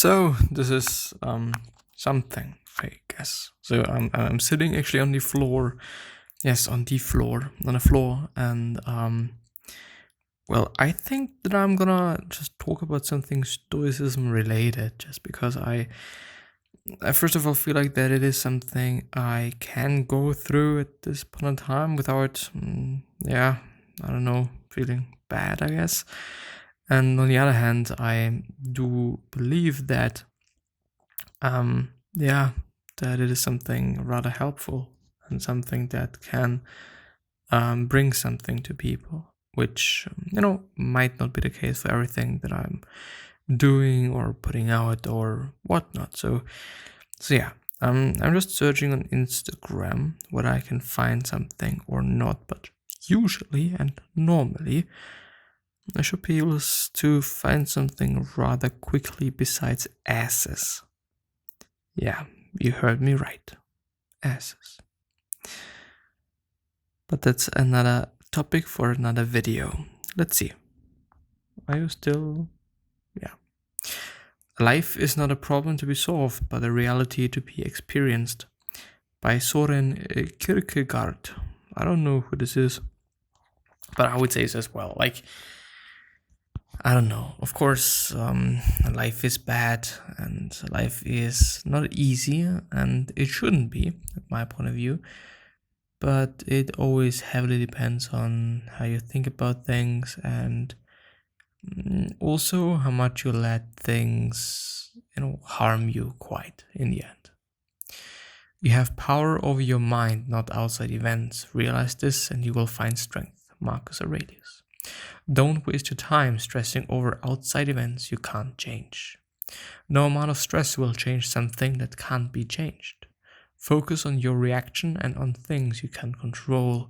So this is something, I guess. So I'm sitting actually on the floor. Yes, on the floor, and well, I think that I'm gonna just talk about something Stoicism related, just because I first of all feel like that it is something I can go through at this point in time without, I don't know, feeling bad, I guess. And on the other hand, I do believe that, that it is something rather helpful and something that can bring something to people, which, might not be the case for everything that I'm doing or putting out or whatnot. So yeah, I'm just searching on Instagram whether I can find something or not, but usually and normally I should be able to find something rather quickly besides asses. Yeah, you heard me right. Asses. But that's another topic for another video. Let's see. Are you still? Yeah. Life is not a problem to be solved, but a reality to be experienced. By Soren Kierkegaard. I don't know who this is, but I would say this as well. Like, I don't know. Of course, life is bad and life is not easy, and it shouldn't be, at my point of view. But it always heavily depends on how you think about things and also how much you let things, harm you quite in the end. You have power over your mind, not outside events. Realize this and you will find strength. Marcus Aurelius. Don't waste your time stressing over outside events you can't change. No amount of stress will change something that can't be changed. Focus on your reaction and on things you can control.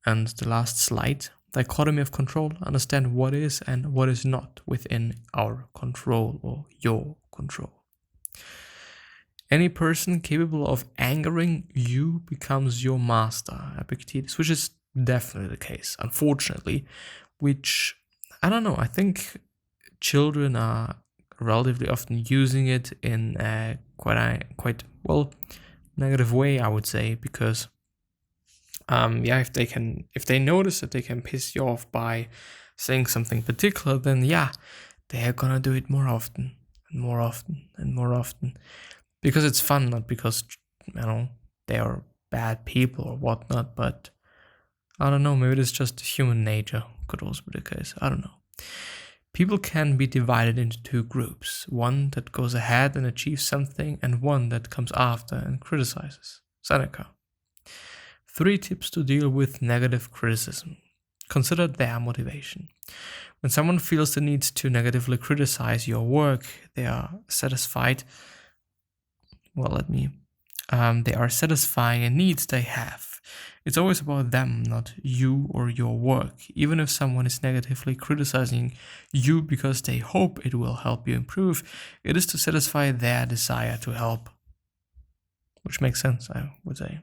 And the last slide, dichotomy of control, understand what is and what is not within our control or your control. Any person capable of angering you becomes your master, Epictetus, which is definitely the case, unfortunately, which, I don't know, I think children are relatively often using it in a quite negative way, I would say, because if they notice that they can piss you off by saying something particular, then they're gonna do it more often and more often and more often, because it's fun, not because they are bad people or whatnot. But I don't know, maybe it's just human nature. Could also be the case. I don't know. People can be divided into two groups, one that goes ahead and achieves something, and one that comes after and criticizes. Seneca. 3 tips to deal with negative criticism. Consider their motivation. When someone feels the need to negatively criticize your work, they are satisfying a need they have. It's always about them, not you or your work. Even if someone is negatively criticizing you because they hope it will help you improve, it is to satisfy their desire to help. Which makes sense, I would say.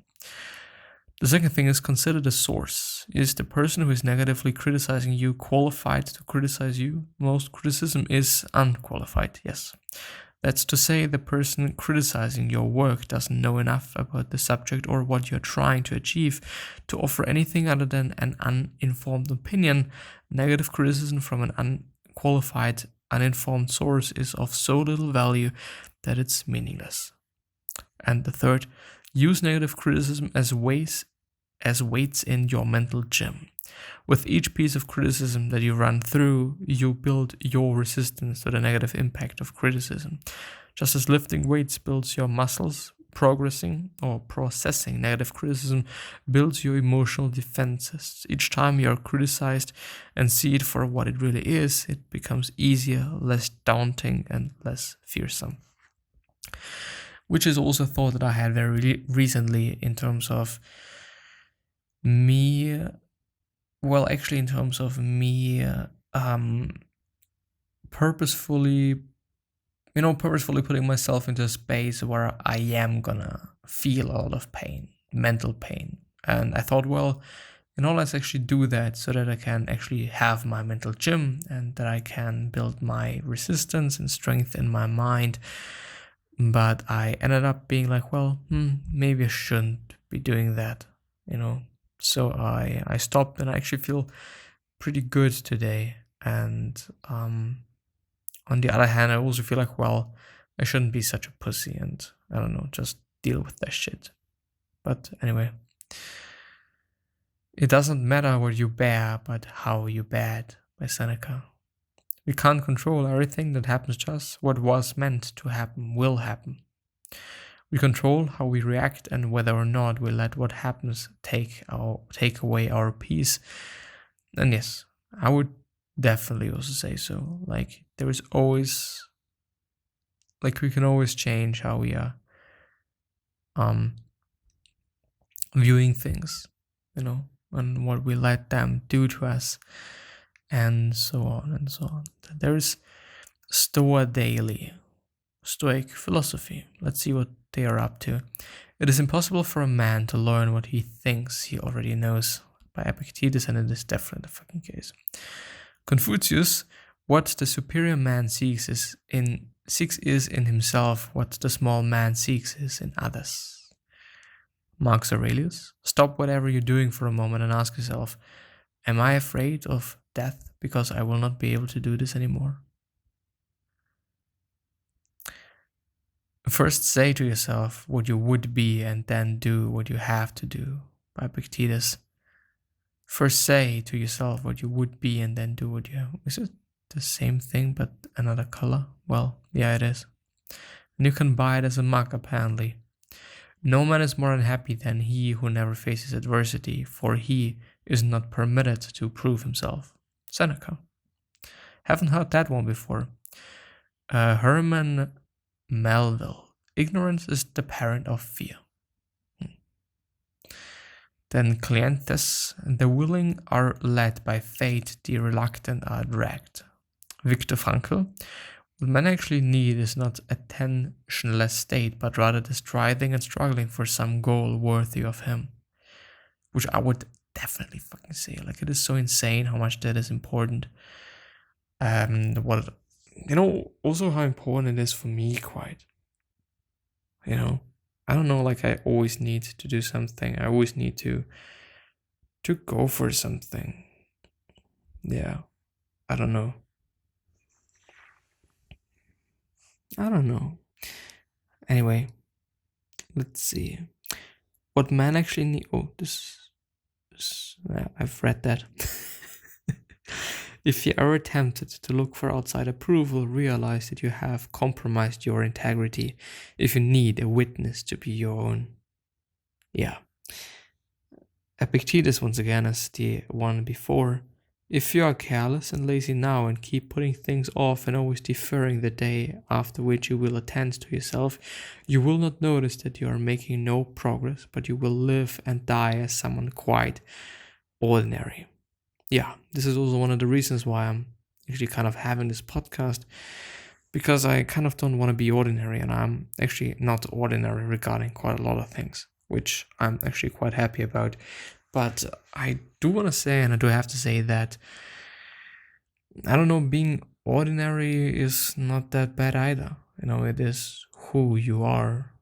The second thing is consider the source. Is the person who is negatively criticizing you qualified to criticize you? Most criticism is unqualified, yes. That's to say, the person criticizing your work doesn't know enough about the subject or what you're trying to achieve to offer anything other than an uninformed opinion. Negative criticism from an unqualified, uninformed source is of so little value that it's meaningless. And the third, use negative criticism as weights in your mental gym. With each piece of criticism that you run through, you build your resistance to the negative impact of criticism. Just as lifting weights builds your muscles, processing negative criticism builds your emotional defenses. Each time you are criticized and see it for what it really is, it becomes easier, less daunting, and less fearsome. Which is also a thought that I had very recently in terms of me, purposefully putting myself into a space where I am gonna feel a lot of pain, mental pain. And I thought, well, And all let's actually do that so that I can actually have my mental gym and that I can build my resistance and strength in my mind. But I ended up being like, well, maybe I shouldn't be doing that, So I stopped, and I actually feel pretty good today. And on the other hand, I also feel like, well, I shouldn't be such a pussy, and I don't know, just deal with that shit. But anyway, it doesn't matter what you bear, but how you bear it, by Seneca. We can't control everything that happens to us. What was meant to happen will happen. We control how we react and whether or not we let what happens take away our peace. And yes, I would definitely also say so. Like, there is always, like, we can always change how we are viewing things, and what we let them do to us, and so on and so on. There is Stoa Daily, Stoic philosophy. Let's see what they are up to. It is impossible for a man to learn what he thinks he already knows, by Epictetus, and it is definitely the fucking case. Confucius, what the superior man seeks is in himself what the small man seeks is in others. Marcus Aurelius, stop whatever you're doing for a moment and ask yourself, am I afraid of death because I will not be able to do this anymore? First say to yourself what you would be and then do what you have to do, by Epictetus. First say to yourself what you would be and then do what you have. Is it the same thing but another color? Well, yeah, it is. And you can buy it as a mug, apparently. No man is more unhappy than he who never faces adversity, for he is not permitted to prove himself. Seneca. Haven't heard that one before. Herman Melville. Ignorance is the parent of fear. Then Cleanthes. The willing are led by fate, the reluctant are dragged. Viktor Frankl. What men actually need is not a tensionless state, but rather the striving and struggling for some goal worthy of him. Which I would definitely fucking say. Like, it is so insane how much that is important. Also how important it is for me, quite. I don't know, like, I always need to do something. I always need to go for something. Yeah. I don't know. Anyway, let's see. What man actually need... Oh, I've read that. If you are tempted to look for outside approval, realize that you have compromised your integrity if you need a witness to be your own. Yeah. Epictetus, once again, as the one before. If you are careless and lazy now and keep putting things off and always deferring the day after which you will attend to yourself, you will not notice that you are making no progress, but you will live and die as someone quite ordinary. Yeah, this is also one of the reasons why I'm actually kind of having this podcast, because I kind of don't want to be ordinary, and I'm actually not ordinary regarding quite a lot of things, which I'm actually quite happy about. But I do want to say, and I do have to say that, I don't know, being ordinary is not that bad either. It is who you are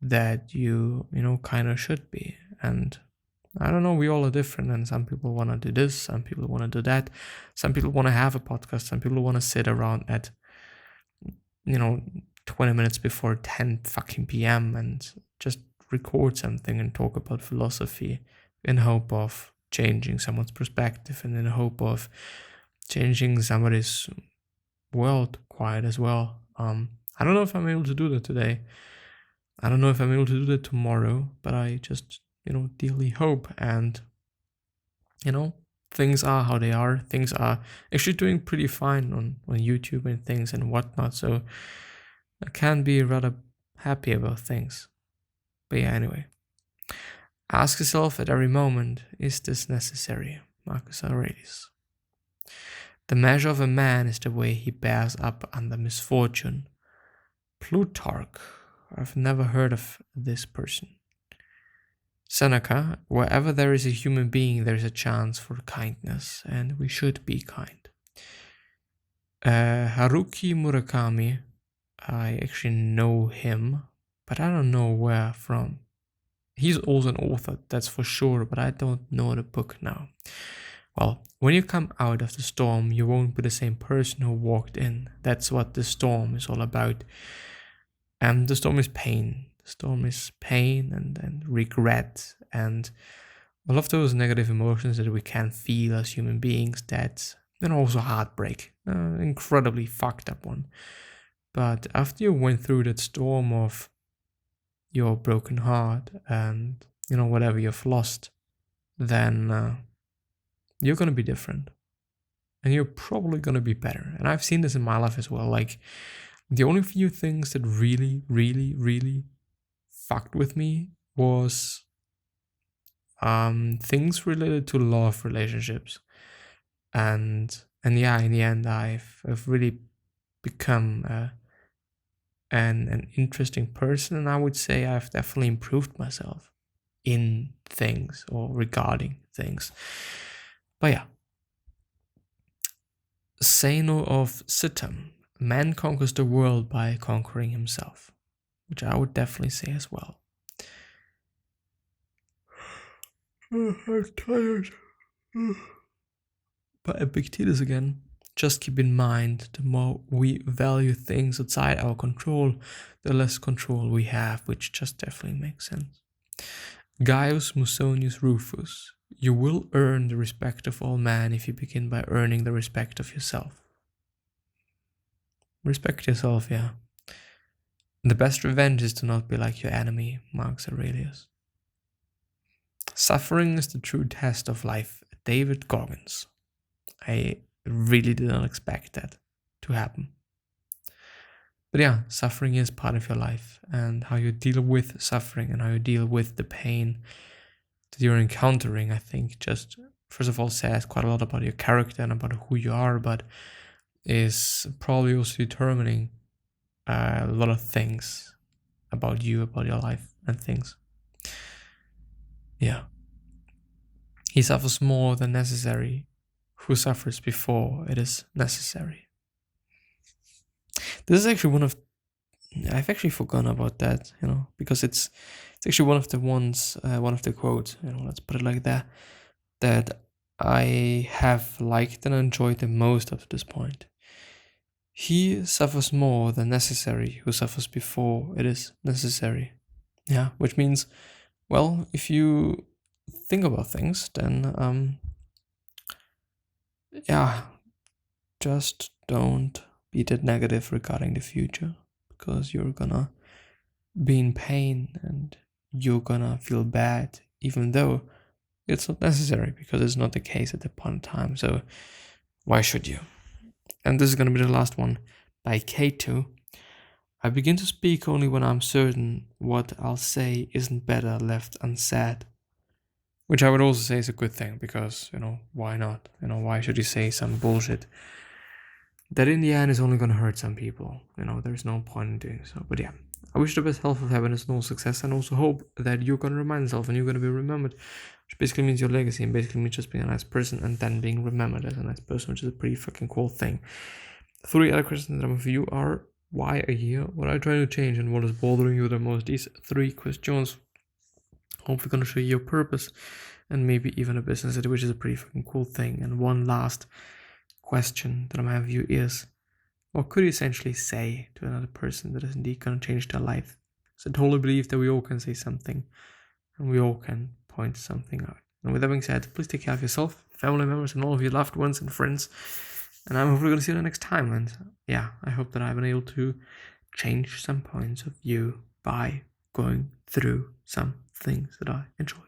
that you kind of should be. And I don't know, we all are different, and some people want to do this, some people want to do that, some people want to have a podcast, some people want to sit around at 20 minutes before 10 fucking p.m. and just record something and talk about philosophy in hope of changing someone's perspective and in hope of changing somebody's world quite as well. I don't know if I'm able to do that today. I don't know if I'm able to do that tomorrow, but I just dearly hope. And things are how they are. Things are actually doing pretty fine on YouTube and things and whatnot, so I can be rather happy about things. But yeah, anyway, ask yourself at every moment, is this necessary? Marcus Aurelius. The measure of a man is the way he bears up under misfortune. Plutarch. I've never heard of this person. Seneca, wherever there is a human being, there is a chance for kindness, and we should be kind. Haruki Murakami, I actually know him, but I don't know where from. He's also an author, that's for sure, but I don't know the book now. Well, when you come out of the storm, you won't be the same person who walked in. That's what the storm is all about. And the storm is pain. The storm is pain and regret and all of those negative emotions that we can feel as human beings. That's also heartbreak, incredibly fucked up one. But after you went through that storm of your broken heart and whatever you've lost, then you're gonna be different, and you're probably gonna be better. And I've seen this in my life as well. Like, the only few things that really, really, really fucked with me was things related to love relationships, and yeah, in the end, I've really become an interesting person, and I would say I've definitely improved myself in things or regarding things. But yeah, Zeno of Cithum, man conquers the world by conquering himself, which I would definitely say as well. I'm tired. But Epictetus again, just keep in mind, the more we value things outside our control, the less control we have, which just definitely makes sense. Gaius Musonius Rufus, you will earn the respect of all men if you begin by earning the respect of yourself. Respect yourself, yeah. The best revenge is to not be like your enemy, Marcus Aurelius. Suffering is the true test of life, David Goggins. I really did not expect that to happen. But yeah, suffering is part of your life, and how you deal with suffering and how you deal with the pain that you're encountering, I think just first of all says quite a lot about your character and about who you are, but is probably also determining a lot of things about you, about your life and things. Yeah. He suffers more than necessary who suffers before it is necessary. This is actually one of, I've actually forgotten about that, because it's actually one of the ones, one of the quotes, let's put it like that I have liked and enjoyed the most up to this point. He suffers more than necessary who suffers before it is necessary. Yeah, which means, well, if you think about things, then yeah, just don't be that negative regarding the future, because you're gonna be in pain and you're gonna feel bad, even though it's not necessary, because it's not the case at that point in time. So why should you? And this is gonna be the last one, by Cato. I begin to speak only when I'm certain what I'll say isn't better left unsaid. Which I would also say is a good thing, because, why not? Why should you say some bullshit that in the end is only going to hurt some people? There's no point in doing so. But yeah, I wish the best health, of happiness, and all success, and also hope that you're going to remind yourself and you're going to be remembered, which basically means your legacy, and basically means just being a nice person and then being remembered as a nice person, which is a pretty fucking cool thing. 3 other questions that I'm for you are: why are you here? What are you trying to change? And what is bothering you the most? These 3 questions hopefully going to show you your purpose and maybe even a business, which is a pretty fucking cool thing. And one last question that I'm going to have you is: what could you essentially say to another person that is indeed going to change their life? So I totally believe that we all can say something and we all can point something out. And with that being said, please take care of yourself, family members, and all of your loved ones and friends. And I'm hopefully going to see you the next time. And yeah, I hope that I've been able to change some points of view by going through some things that I enjoy.